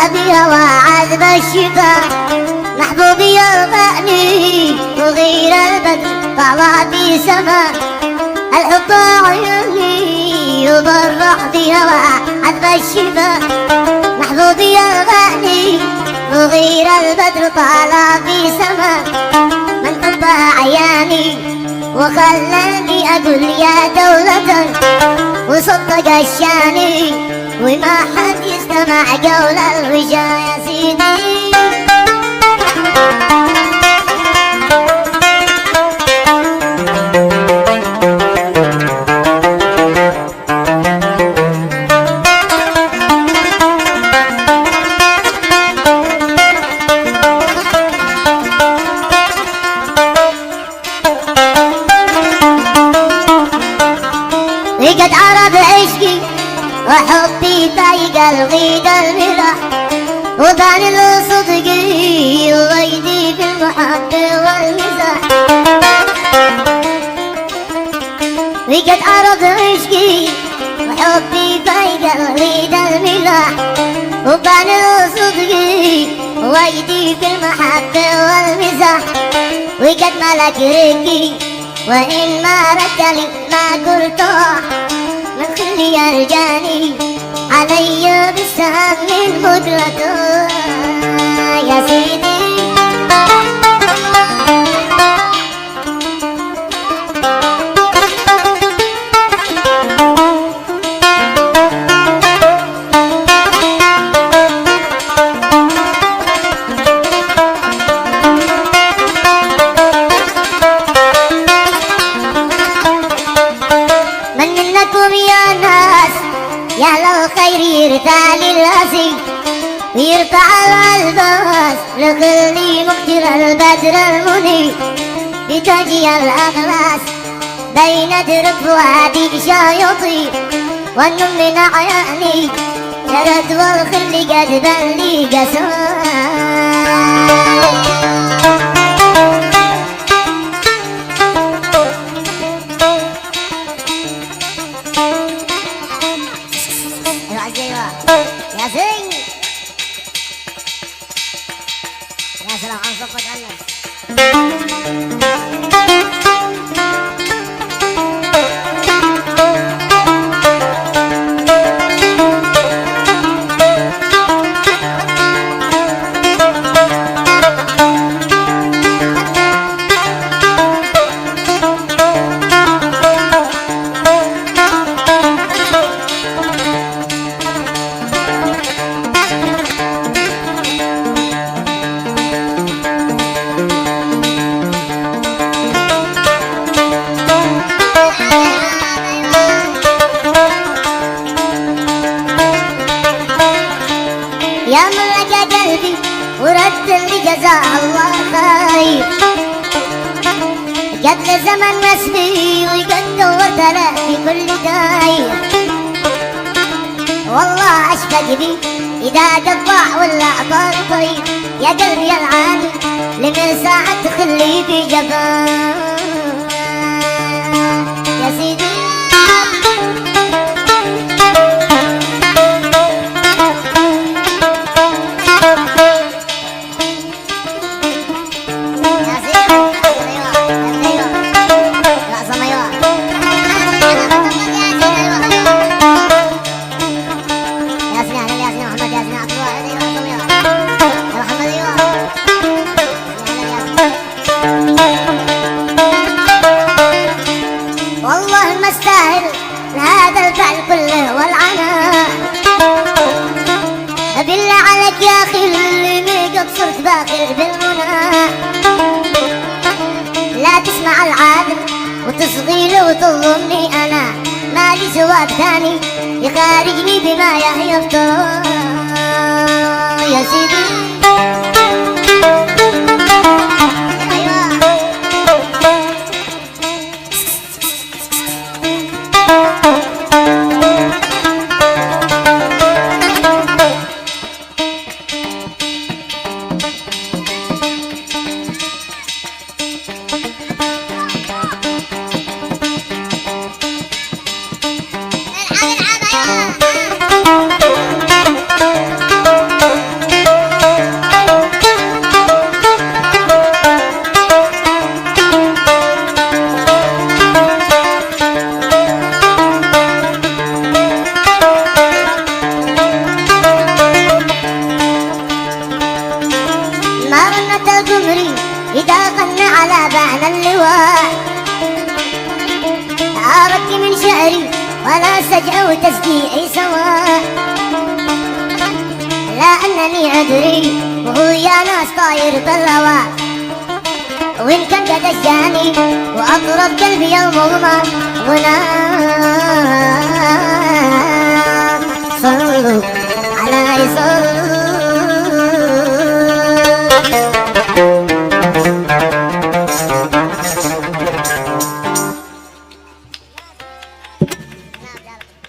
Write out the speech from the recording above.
صاحبي هوى عذب الشفا، محبوبي الغالي وغير البدر طلع في سما، الحب عيوني وبرح في هوى عذب الشفا، محبوبي الغالي وغير البدر طلع في سما، من حب عياني وخلاني أقول يا دولة وصدق الشاني، وما حد يستمع قول الوجا يا سيدي. قد عرض عشقي وحبي في قلبي الملاح، وبان له صدقي وغيدي في المحبة والمزاح، وقد عرض عشقي وحبي في قلبي الملاح، وبان له صدقي وغيدي في المحبة والمزاح، وقد ملك رقي وإن ما رد لي ما قلته، من خلي يرجاني علي بالسهم من قدرته يا سيدي. يا للخير يرتع للأسي ويرتع على الباس، لخلي مقتل البدر المني بتجي الأغلاس، بين درب وادي شايطي والنم من عياني، جرد والخل قد بلي قسام. يا زين يا سلام عن صفك عنك. يا ملك قلبي ورد اللي جزاه الله خير، قد زمن نسبي وقد دورت له في كل داير، والله اشفق بي اذا قطع ولا اعطى طيب، يا قلبي يا العالي لمن ساعة تخلي في جفاه يا سيدي. والله ما استاهل هذا الفعل كله والعناء، بالله عليك يا اخي اللي ما قد صرت باخر بالمنى، لا تسمع العادل وتصغي له وتظلمني انا، مالي سواك ثاني يخارجني بما يهيبته يا سيدي. إذا غنى على بعنا اللواء عارك من شعري ولا سجع وتسقيعي سواء، لا أنني أدري وهو يا ناس طاير بالرواء، وإن كان قد أجاني وأطرب قلبي المظلم غناء. صلوا على صلوا